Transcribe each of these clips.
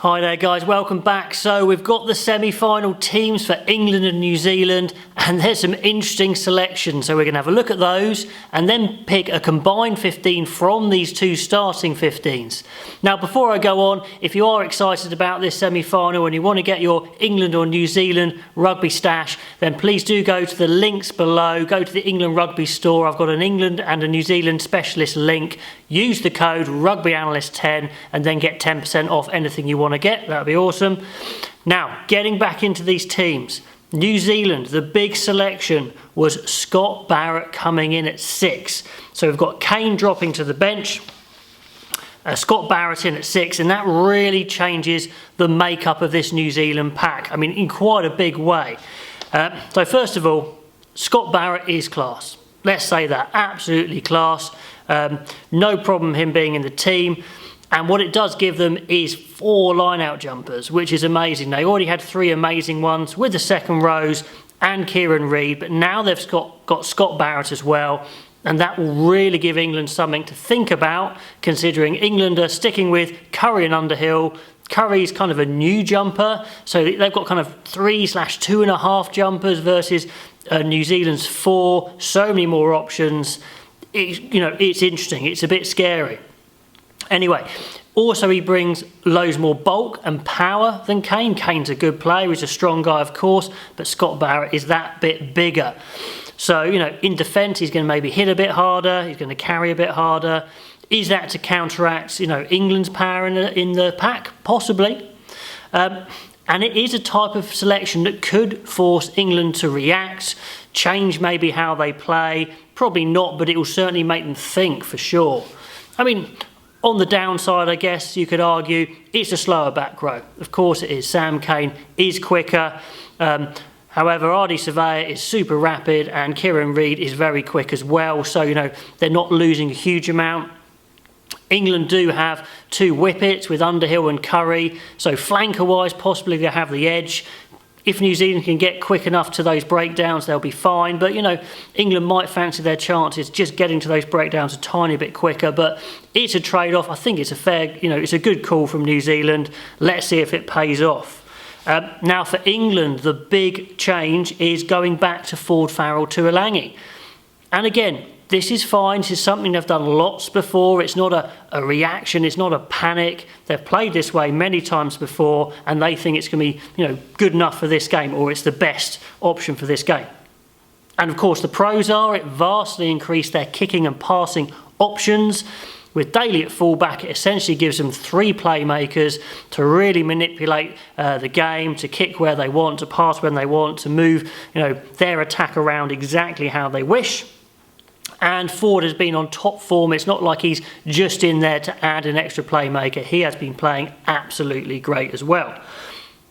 Hi there guys, welcome back. So we've got the semi-final teams for England and New Zealand, and there's some interesting selections. So we're going to have a look at those and then pick a combined 15 from these two starting 15s. Now before I go on, if you are excited about this semi-final and you want to get your England or New Zealand rugby stash, then please do go to the links below. Go to the England Rugby store. I've got an England and a New Zealand specialist link. Use the code RugbyAnalyst10 and then get 10% off anything you want to get. That'd be awesome. Now, getting back into these teams. New Zealand, the big selection was Scott Barrett coming in at 6. So we've got Kane dropping to the bench, Scott Barrett in at 6, and that really changes the makeup of this New Zealand pack. I mean, in quite a big way. So first of all, Scott Barrett is class. Let's say that, absolutely class. No problem him being in the team. And what it does give them is 4 line-out jumpers, which is amazing. They already had 3 amazing ones with the second rows and Kieran Reid, but now they've got Scott Barrett as well. And that will really give England something to think about, considering England are sticking with Curry and Underhill. Curry's kind of a new jumper, so they've got kind of 3/2.5 jumpers versus New Zealand's 4. So many more options. It's interesting. It's a bit scary. Anyway, also he brings loads more bulk and power than Kane. Kane's a good player, he's a strong guy of course, but Scott Barrett is that bit bigger. So, in defence he's going to maybe hit a bit harder, he's going to carry a bit harder. Is that to counteract, England's power in the pack? Possibly. And it is a type of selection that could force England to react, change maybe how they play. Probably not, but it will certainly make them think for sure. I mean, on the downside, I guess you could argue it's a slower back row. Of course it is. Sam Cane is quicker. However, Ardie Savea is super rapid and Kieran Reid is very quick as well. So, they're not losing a huge amount. England do have 2 whippets with Underhill and Curry. So flanker-wise, possibly they have the edge. If New Zealand can get quick enough to those breakdowns, they'll be fine. But, England might fancy their chances just getting to those breakdowns a tiny bit quicker. But it's a trade-off. I think it's a fair, it's a good call from New Zealand. Let's see if it pays off. Now for England, the big change is going back to Ford Farrell to Alangi. And again, this is fine. This is something they've done lots before. It's not a reaction. It's not a panic. They've played this way many times before, and they think it's going to be, good enough for this game, or it's the best option for this game. And of course, the pros are it vastly increased their kicking and passing options. With Daly at fullback, it essentially gives them 3 playmakers to really manipulate the game, to kick where they want, to pass when they want, to move, their attack around exactly how they wish. And Ford has been on top form. It's not like he's just in there to add an extra playmaker. He has been playing absolutely great as well.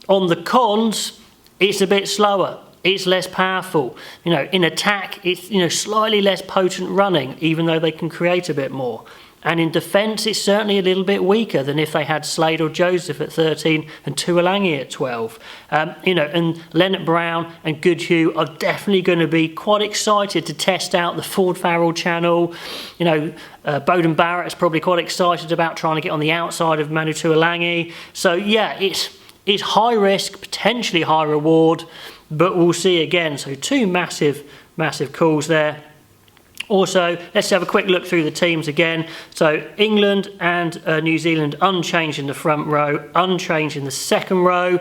On the cons, it's a bit slower. It's less powerful. In attack, it's slightly less potent running, even though they can create a bit more. And in defence, it's certainly a little bit weaker than if they had Slade or Joseph at 13 and Tuolangi at 12. And Leonard Brown and Goodhue are definitely going to be quite excited to test out the Ford Farrell channel. Beauden Barrett is probably quite excited about trying to get on the outside of Manu Tuolangi. So yeah, it's high risk, potentially high reward, but we'll see again. So 2 massive calls there. Also, let's have a quick look through the teams again. So England and New Zealand unchanged in the front row, unchanged in the second row.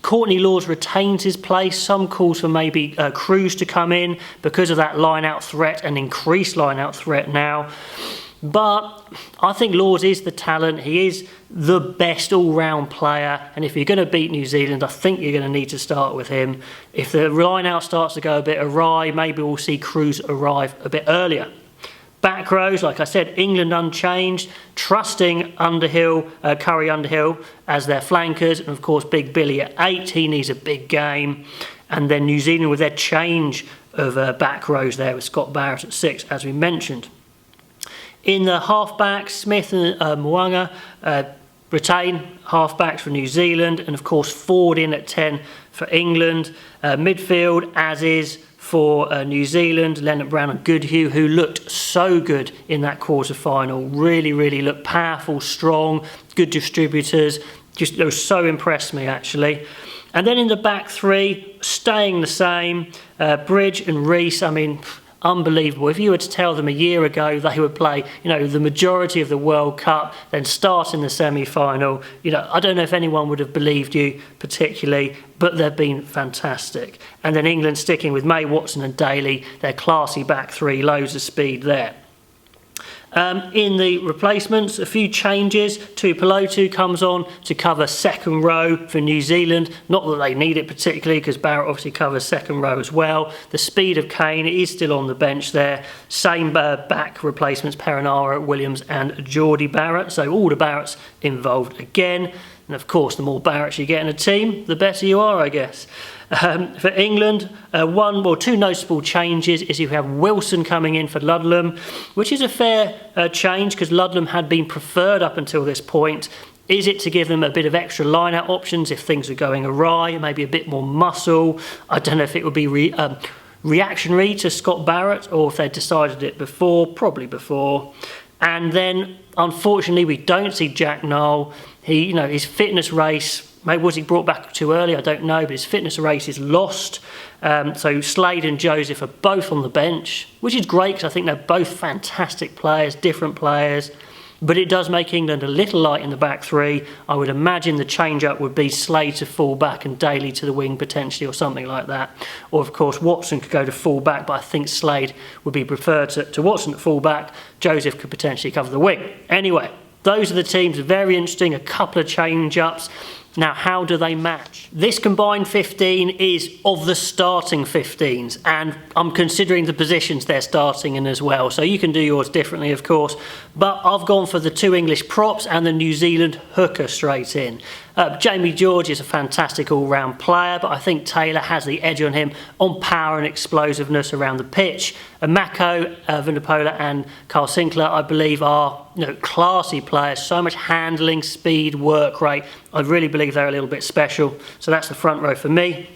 Courtney Lawes retains his place. Some calls for maybe Cruz to come in because of that line-out threat and increased line-out threat now. But I think Lawes is the talent. He is the best all-round player. And if you're going to beat New Zealand, I think you're going to need to start with him. If the line-out starts to go a bit awry, maybe we'll see Cruz arrive a bit earlier. Back rows, like I said, England unchanged, trusting Underhill, Curry Underhill as their flankers. And of course, Big Billy at 8. He needs a big game. And then New Zealand with their change of back rows there with Scott Barrett at 6, as we mentioned. In the halfbacks, Smith and Mwanga retain halfbacks for New Zealand, and of course Ford in at 10 for England. Midfield, as is for New Zealand, Leonard Brown and Goodhue, who looked so good in that quarter-final. Really looked powerful, strong, good distributors. Just they so impressed me, actually. And then in the back three, staying the same, Bridge and Rees, I mean, unbelievable. If you were to tell them a year ago they would play, the majority of the World Cup, then start in the semi-final, I don't know if anyone would have believed you particularly, but they've been fantastic. And then England sticking with May, Watson and Daly, their classy back three, loads of speed there. In the replacements, a few changes. Tuipulotu comes on to cover second row for New Zealand. Not that they need it particularly, because Barrett obviously covers second row as well. The speed of Kane is still on the bench there. Same back replacements, Perinara, Williams and Geordie Barrett. So all the Barretts involved again. And of course, the more Barretts you get in a team, the better you are, I guess. For England, two noticeable changes is you have Wilson coming in for Ludlam, which is a fair change because Ludlam had been preferred up until this point. Is it to give them a bit of extra line-out options if things are going awry, maybe a bit more muscle? I don't know if it would be reactionary to Scott Barrett or if they decided it before, probably before. And then, unfortunately, we don't see Jack Nowell. His fitness race, maybe was he brought back too early? I don't know, but his fitness race is lost. So Slade and Joseph are both on the bench, which is great because I think they're both fantastic players, different players. But it does make England a little light in the back three. I would imagine the change-up would be Slade to full-back and Daly to the wing potentially or something like that. Or, of course, Watson could go to full-back, but I think Slade would be preferred to Watson at full-back. Joseph could potentially cover the wing. Anyway, those are the teams. Very interesting. A couple of change-ups. Now, how do they match? This combined 15 is of the starting 15s, and I'm considering the positions they're starting in as well. So you can do yours differently, of course. But I've gone for the two English props and the New Zealand hooker straight in. Jamie George is a fantastic all-round player, but I think Taylor has the edge on him on power and explosiveness around the pitch. Mako, Vunipola and Carl Sinclair, I believe, are classy players. So much handling, speed, work rate. I really believe they're a little bit special. So that's the front row for me.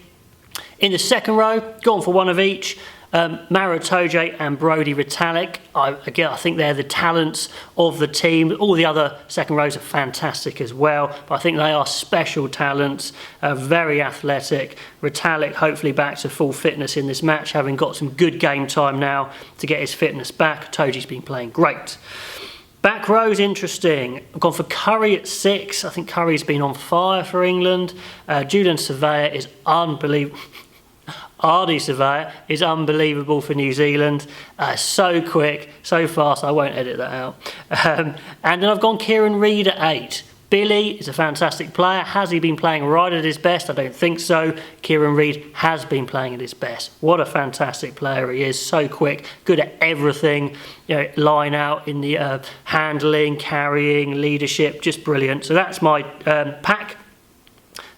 In the second row, gone for one of each. Maro Itoje and Brodie Retallick. I think they're the talents of the team. All the other second rows are fantastic as well, but I think they are special talents, very athletic. Retallick hopefully back to full fitness in this match, having got some good game time now to get his fitness back. Itoje's been playing great. Back row's interesting. I've gone for Curry at 6. I think Curry's been on fire for England. Julian Surveyor is unbelievable. Ardie Surveyor is unbelievable for New Zealand. So quick, so fast, I won't edit that out. And then I've gone Kieran Reid at 8. Billy is a fantastic player. Has he been playing right at his best? I don't think so. Kieran Reid has been playing at his best. What a fantastic player he is. So quick, good at everything. Line out in the handling, carrying, leadership, just brilliant. So that's my pack.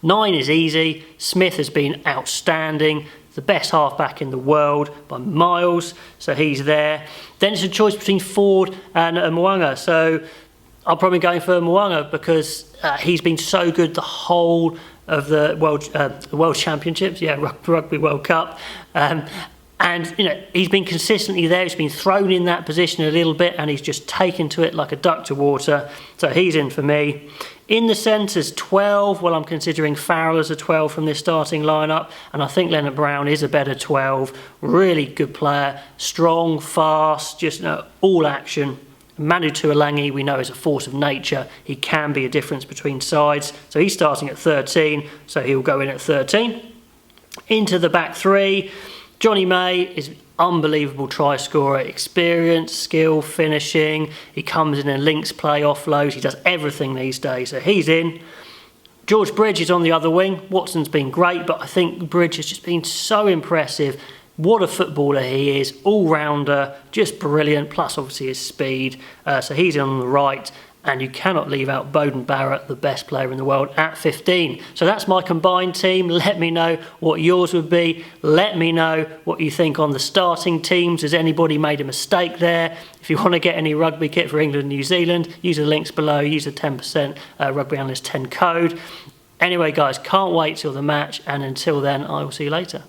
9 is easy. Smith has been outstanding. The best halfback in the world by miles, so he's there. Then it's a choice between Ford and Mo'unga, so I'll probably go for Mo'unga because he's been so good the whole of the World Championships, Rugby World Cup. And he's been consistently there. He's been thrown in that position a little bit and he's just taken to it like a duck to water. So he's in for me. In the centres, 12. Well, I'm considering Farrell as a 12 from this starting lineup. And I think Leonard Brown is a better 12. Really good player. Strong, fast, just all action. Manu Tuolangi, we know, is a force of nature. He can be a difference between sides. So he's starting at 13. So he'll go in at 13. Into the back three. Johnny May is unbelievable try scorer, experience, skill, finishing. He comes in and links play, offloads. He does everything these days, so he's in. George Bridge is on the other wing. Watson's been great, but I think Bridge has just been so impressive. What a footballer he is, all-rounder, just brilliant, plus obviously his speed. So he's in on the right. And you cannot leave out Beauden Barrett, the best player in the world, at 15. So that's my combined team. Let me know what yours would be. Let me know what you think on the starting teams. Has anybody made a mistake there? If you want to get any rugby kit for England and New Zealand, use the links below. Use the 10% Rugby Analyst 10 code. Anyway, guys, can't wait till the match. And until then, I will see you later.